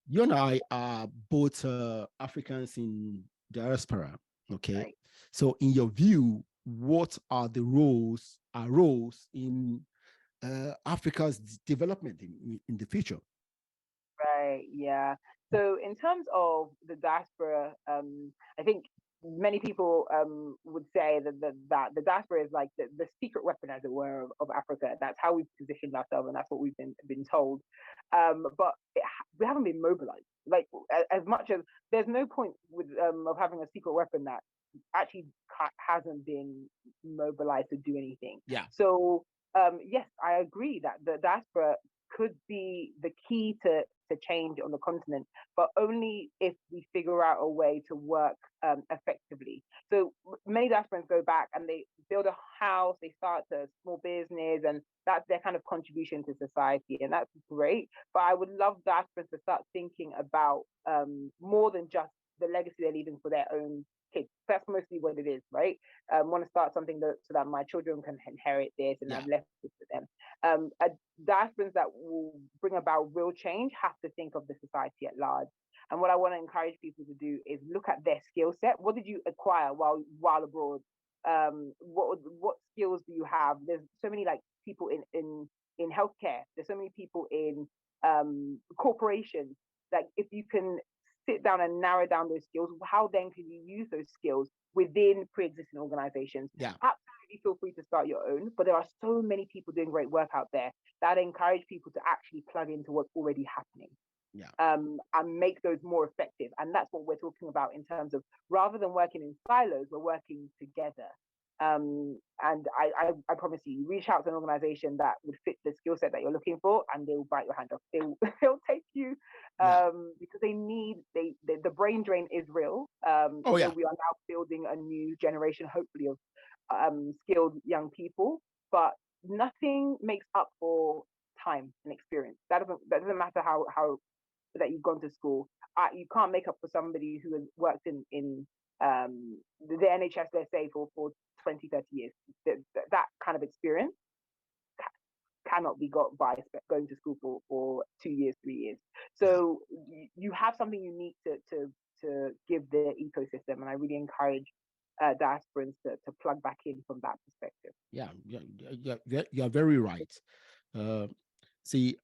You and I are both Africans in diaspora. Okay. Right. So, in your view, what are the roles in Africa's development in the future? Right, yeah. So in terms of the diaspora, I think many people would say that the diaspora is like the secret weapon, as it were, of Africa. That's how we've positioned ourselves, and that's what we've been told. But we haven't been mobilized. Like as much as there's no point with of having a secret weapon that actually hasn't been mobilized to do anything. Yeah. So yes, I agree that the diaspora could be the key to change on the continent, but only if we figure out a way to work effectively. So many diasporans go back and they build a house, they start a small business, and that's their kind of contribution to society, and that's great. But I would love diasporans to start thinking about more than just the legacy they're leaving for their own kids. That's mostly what it is, right? Want to start something so that my children can inherit this and I've Yeah. left it to them. Diasporans that will bring about real change have to think of the society at large. And what I want to encourage people to do is look at their skill set. What did you acquire while abroad? What skills do you have? There's so many like people in healthcare. There's so many people in corporations. Like if you can sit down and narrow down those skills, how then can you use those skills within pre-existing organizations? Yeah. Absolutely feel free to start your own, but there are so many people doing great work out there that encourage people to actually plug into what's already happening. Yeah. And make those more effective. And that's what we're talking about in terms of rather than working in silos, we're working together. And I promise you, reach out to an organization that would fit the skill set that you're looking for, and they will bite your hand off. They'll take you Yeah. because the brain drain is real. Oh Although yeah. we are now building a new generation, hopefully, of skilled young people, but nothing makes up for time and experience. That doesn't matter how that you've gone to school. You can't make up for somebody who has worked in the NHS, let's say, for 20, 30 years. That kind of experience cannot be got by going to school for 2 years, 3 years. Yeah. So you have something unique to give the ecosystem. And I really encourage diasporans to plug back in from that perspective. Yeah. You're very right. See,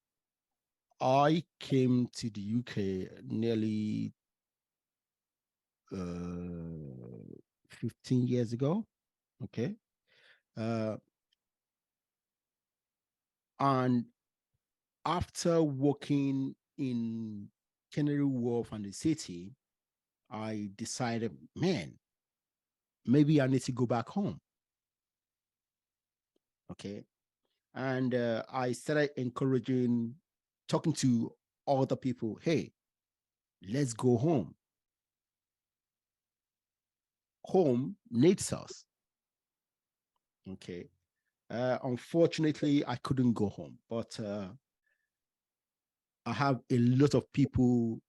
I came to the UK nearly 15 years ago. Okay. Uh, and after working in Canary Wharf and the city, I decided, man, maybe I need to go back home. Okay. And I started talking to other people, hey, let's go home. Home needs us. Okay. Unfortunately, I couldn't go home, but I have a lot of people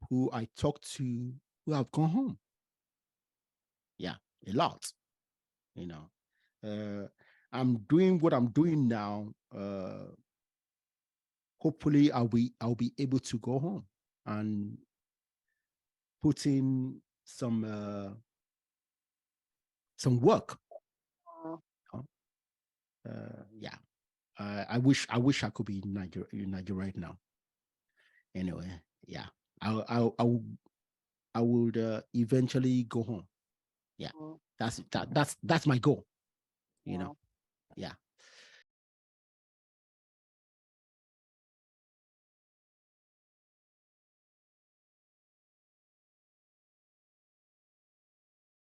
who I talk to who have gone home. Yeah, a lot. You know, uh, I'm doing what I'm doing now. Hopefully, I'll be able to go home and put in some work. Yeah, I wish I could be in Nigeria right now. Anyway, yeah, I would eventually go home. Yeah, that's my goal. You know, yeah.